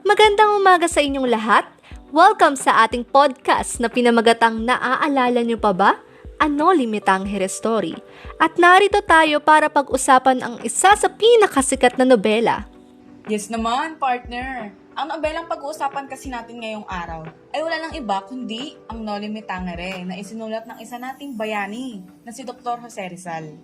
Magandang umaga sa inyong lahat. Welcome sa ating podcast na pinamagatang Naaalala Niyo Pa Ba? Ano Limitang Story. At narito tayo para pag-usapan ang isa sa pinakasikat na nobela. Yes naman, partner. Ang nobelang pag-uusapan kasi natin ngayong araw ay wala nang iba kundi ang Noli Me Tangere na isinulat ng isa nating bayani na si Dr. Jose Rizal.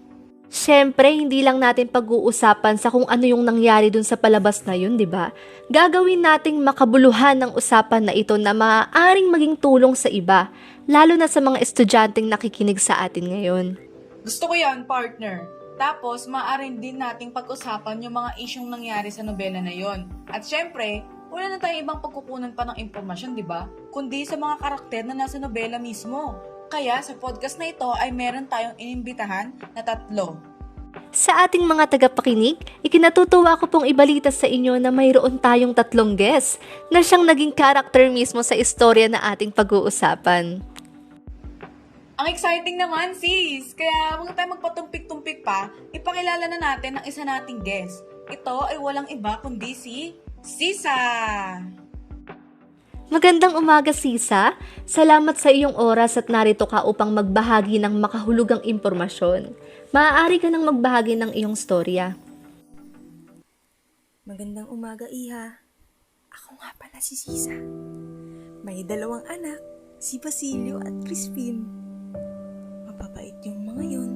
Siyempre, hindi lang natin pag-uusapan sa kung ano yung nangyari dun sa palabas na yun, di ba? Gagawin nating makabuluhan ng usapan na ito na maaaring maging tulong sa iba, lalo na sa mga estudyanteng nakikinig sa atin ngayon. Gusto ko yan, partner. Tapos, maaaring din nating pag-usapan yung mga isyong nangyari sa nobela na yon. At syempre, wala na tayong ibang pagkukunan pa ng impormasyon, di ba? Kundi sa mga karakter na nasa nobela mismo. Kaya sa podcast na ito ay meron tayong inimbitahan na 3. Sa ating mga tagapakinig, ikinatutuwa ko pong ibalita sa inyo na mayroon tayong 3 guests na siyang naging karakter mismo sa istorya na ating pag-uusapan. Ang exciting naman, sis! Kaya huwag tayo magpatumpik-tumpik pa, ipakilala na natin ang isa nating guest. Ito ay walang iba kundi si Sisa! Magandang umaga, Sisa. Salamat sa iyong oras at narito ka upang magbahagi ng makahulugang impormasyon. Maaari ka nang magbahagi ng iyong storya. Magandang umaga, Iha. Ako nga pala si Sisa. May 2 anak, si Basilio at Crispin. Mapapait yung mga yun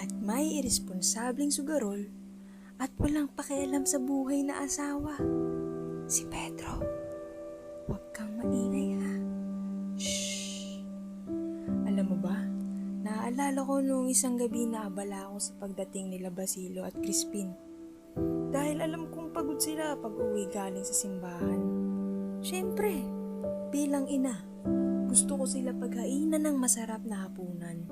at may irresponsableng sugarol at walang pakialam sa buhay na asawa. Si Pedro. Huwag kang maingay, ha? Shhh! Alam mo ba, naaalala ko noong isang gabi na abala ako sa pagdating nila Basilio at Crispin. Dahil alam kong pagod sila pag uwi galing sa simbahan. Siyempre, bilang ina, gusto ko sila paghainan ng masarap na hapunan.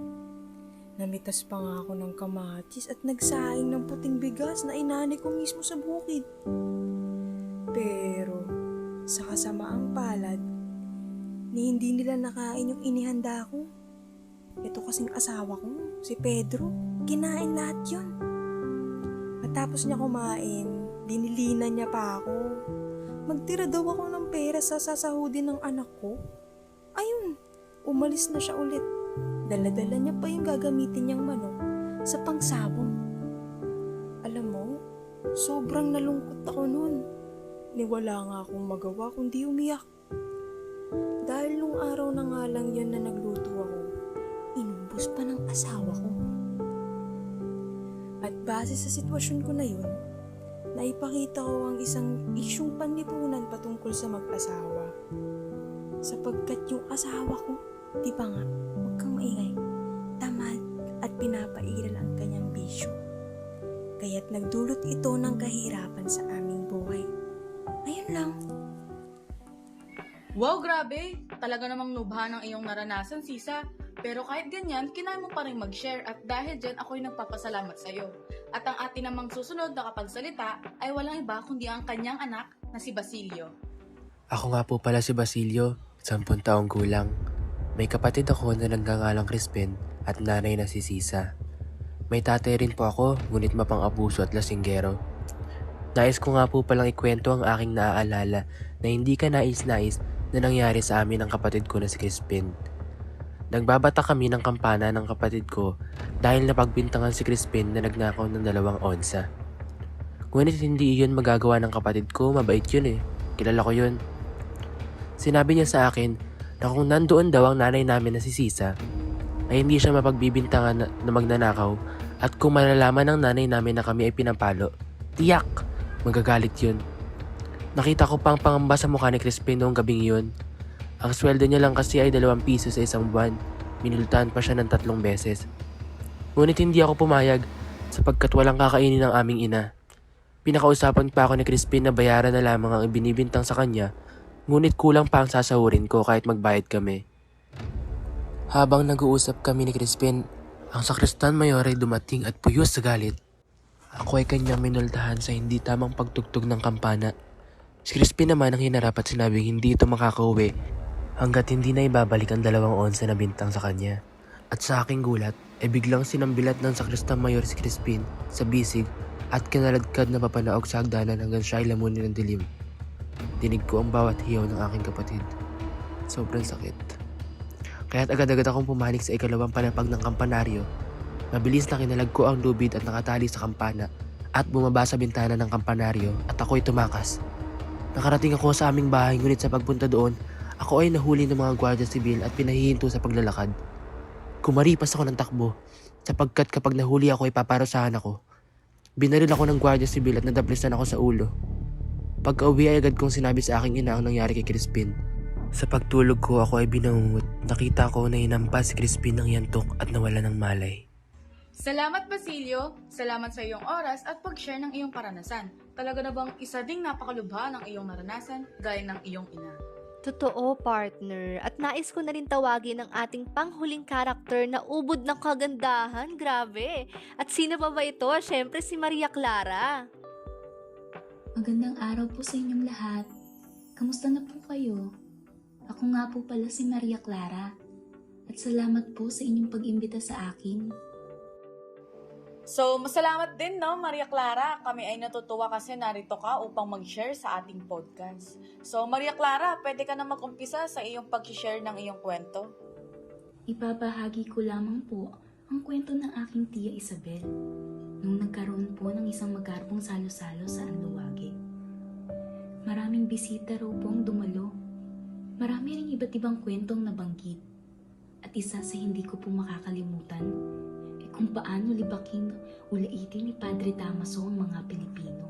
Namitas pa nga ako ng kamatis at nagsaing ng puting bigas na inani ko mismo sa bukid. Pero, sa kasamaang palad, ni hindi nila nakain yung inihanda ko. Ito kasing asawa ko, si Pedro, kinain lahat yun. Matapos niya kumain, dinilinan niya pa ako. Magtira daw ako ng pera sa sasahudin ng anak ko. Ayun, umalis na siya ulit. Dala-dala niya pa yung gagamitin niyang manok sa pangsabong. Alam mo, sobrang nalungkot ako nun. Wala nga akong magawa kundi umiyak. Dahil nung araw na nga lang yun na nagluto ako, inumbos pa ng asawa ko. At base sa sitwasyon ko na yun, naipakita ko ang isang isyong panlipunan patungkol sa mag-asawa. Sapagkat yung asawa ko, di ba nga, huwag kang maingay, tamad at pinapairal ang kanyang bisyo. Kaya't nagdulot ito ng kahirapan sa aming buhay. Ayun lang. Wow, grabe! Talaga namang nubha ng iyong naranasan, Sisa. Pero kahit ganyan, kinaya mo pa rin mag-share at dahil dyan ako'y nagpapasalamat sa'yo. At ang atin namang susunod na kapagsalita ay walang iba kundi ang kanyang anak na si Basilio. Ako nga po pala si Basilio, 10 taong gulang. May kapatid ako na nagngangalang Crispin at nanay na si Sisa. May tatay rin po ako, ngunit mapang-abuso at lasinggero. Nais ko nga po palang ikwento ang aking naaalala na hindi ka nais-nais na nangyari sa amin ng kapatid ko na si Crispin. Nagbabata kami ng kampana ng kapatid ko dahil napagbintangan si Crispin na nagnakaw ng 2 onsa. Ngunit hindi iyon magagawa ng kapatid ko, mabait yun eh. Kilala ko yun. Sinabi niya sa akin na kung nandoon daw ang nanay namin na si Sisa, ay hindi siya mapagbibintangan na magnanakaw at kung malalaman ng nanay namin na kami ay pinapalo, tiyak! Magagalit yun. Nakita ko pang pangamba sa mukha ni Crispin noong gabing yun. Ang sweldo niya lang kasi ay 2 piso sa isang buwan. Minultahan pa siya ng 3 beses. Ngunit hindi ako pumayag sapagkat walang kakainin ng aming ina. Pinakausapan pa ako ni Crispin na bayaran na lamang ang ibinibintang sa kanya, ngunit kulang pa ang sasahurin ko kahit magbayad kami. Habang nag-uusap kami ni Crispin, ang sakristan mayor ay dumating at puyos sa galit. Ako ay kanyang minultahan sa hindi tamang pagtugtog ng kampana. Si Crispin naman ang hinarap at sinabing hindi ito makakauwi hanggat hindi na ibabalik ang 2 onsa na bintang sa kanya. At sa aking gulat ay biglang sinambilat ng sakristang mayor si Crispin sa bisig at kinaladkad na papanaog sa hagdanan hanggang siya ay lamunin ng dilim. Dinig ko ang bawat hiyaw ng aking kapatid. Sobrang sakit. Kaya't agad-agad akong pumanik sa ikalawang palapag ng kampanaryo. Mabilis na kinalag ko ang lubid at nakatali sa kampana at bumaba sa bintana ng kampanaryo at ako'y tumakas. Nakarating ako sa aming bahay, ngunit sa pagpunta doon, ako ay nahuli ng mga gwardiya sibil at pinahihinto sa paglalakad. Kumaripas ako ng takbo, sapagkat kapag nahuli ako ay paparusahan ako. Binaril ako ng gwardiya sibil at nadaplisan ako sa ulo. Pagka-uwi ay agad kong sinabi sa aking ina ang nangyari kay Crispin. Sa pagtulog ko ako ay binangungot. Nakita ko na hinampas si Crispin ng yantok at nawala ng malay. Salamat, Basilio. Salamat sa iyong oras at pag-share ng iyong karanasan. Talaga na bang isa ding napakalubha ng iyong naranasan gaya ng iyong ina? Totoo, partner. At nais ko na rin tawagin ang ating panghuling karakter na ubod ng kagandahan. Grabe. At sino ba ito? Siyempre si Maria Clara. Magandang araw po sa inyong lahat. Kamusta na po kayo? Ako nga po pala si Maria Clara. At salamat po sa inyong pag-imbita sa akin. So, masalamat din, no, Maria Clara. Kami ay natutuwa kasi narito ka upang mag-share sa ating podcast. So, Maria Clara, pwede ka na mag-umpisa sa iyong pag-share ng iyong kwento. Ibabahagi ko lamang po ang kwento ng aking tiya Isabel nung nagkaroon po ng isang magarbong salo-salo sa Anluwage. Maraming bisita raw po ang dumalo. Marami ring iba't ibang kwentong nabanggit. At isa sa hindi ko po makakalimutan kung paano libaking ulaitin ni Padre Damaso ang mga Pilipino.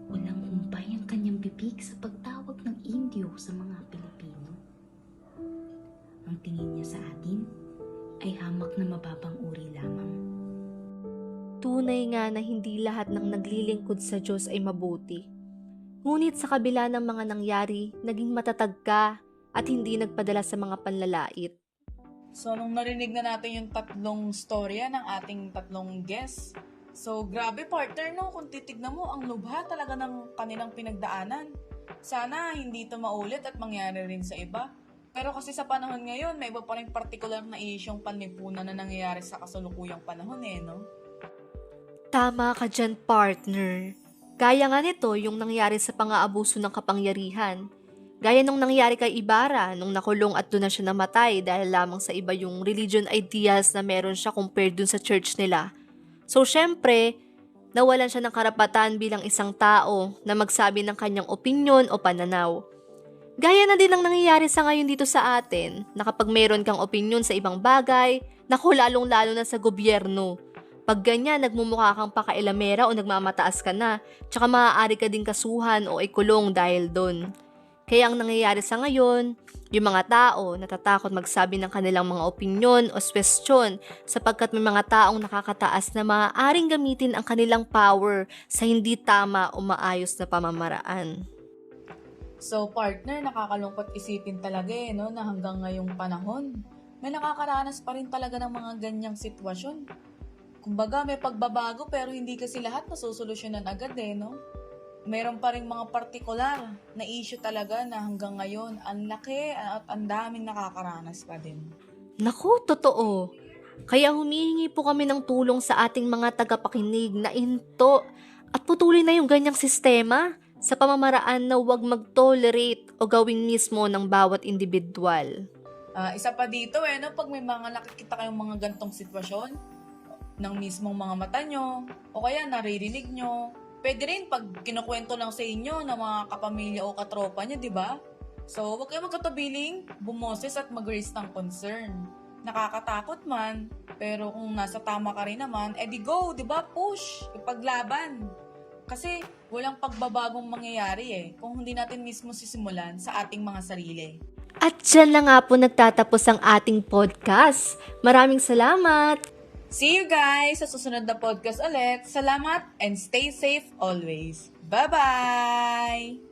Walang humpay ang kanyang bibig sa pagtawag ng Indio sa mga Pilipino. Ang tingin niya sa atin ay hamak na mababang uri lamang. Tunay nga na hindi lahat ng naglilingkod sa Diyos ay mabuti. Ngunit sa kabila ng mga nangyari, naging matatag ka at hindi nagpadala sa mga panlalait. So, nung narinig na natin yung tatlong storya ng ating tatlong guests, so, grabe partner, no? Kung titignan mo, ang lubha talaga ng kanilang pinagdaanan. Sana hindi ito maulit at mangyari rin sa iba. Pero kasi sa panahon ngayon, may iba pa rin particular na isyong panlipunan na nangyayari sa kasalukuyang panahon no? Tama ka dyan, partner. Gaya nga nito yung nangyari sa pang-aabuso ng kapangyarihan. Gaya nung nangyari kay Ibarra nung nakulong at doon na siya namatay dahil lamang sa iba yung religion ideas na meron siya compared dun sa church nila. So syempre, nawalan siya ng karapatan bilang isang tao na magsabi ng kanyang opinyon o pananaw. Gaya na din ang nangyayari sa ngayon dito sa atin na kapag meron kang opinyon sa ibang bagay, naku lalong-lalo na sa gobyerno. Pag ganyan, nagmumukha kang pakailamera o nagmamataas ka na, tsaka maaari ka ding kasuhan o ikulong dahil doon. Kaya ang nangyayari sa ngayon, yung mga tao natatakot magsabi ng kanilang mga opinyon o suwestyon sapagkat may mga taong nakakataas na maaaring gamitin ang kanilang power sa hindi tama o maayos na pamamaraan. So, partner, nakakalungkot isipin talaga no, na hanggang ngayong panahon, may nakakaranas pa rin talaga ng mga ganyang sitwasyon. Kumbaga, may pagbabago pero hindi kasi lahat nasusolusyonan agad no? Meron pa rin mga partikular na issue talaga na hanggang ngayon, ang laki at ang daming nakakaranas pa din. Naku, totoo. Kaya humihingi po kami ng tulong sa ating mga tagapakinig na into at putulin na yung ganyang sistema sa pamamaraan na huwag mag-tolerate o gawin mismo ng bawat individual. Isa pa dito no, pag may mga nakikita kayong mga gantong sitwasyon ng mismong mga mata nyo o kaya naririnig nyo, pwede rin pag kinukwento lang sa inyo ng mga kapamilya o katropa nyo, di ba? So, huwag kayong magkatubiling, bumoses at mag-raise ng concern. Nakakatakot man, pero kung nasa tama ka rin naman, edi go, di ba? Push, ipaglaban. Kasi walang pagbabagong mangyayari kung hindi natin mismo sisimulan sa ating mga sarili. At dyan na nga po nagtatapos ang ating podcast. Maraming salamat! See you guys sa susunod na podcast ulit. Salamat and stay safe always. Bye-bye!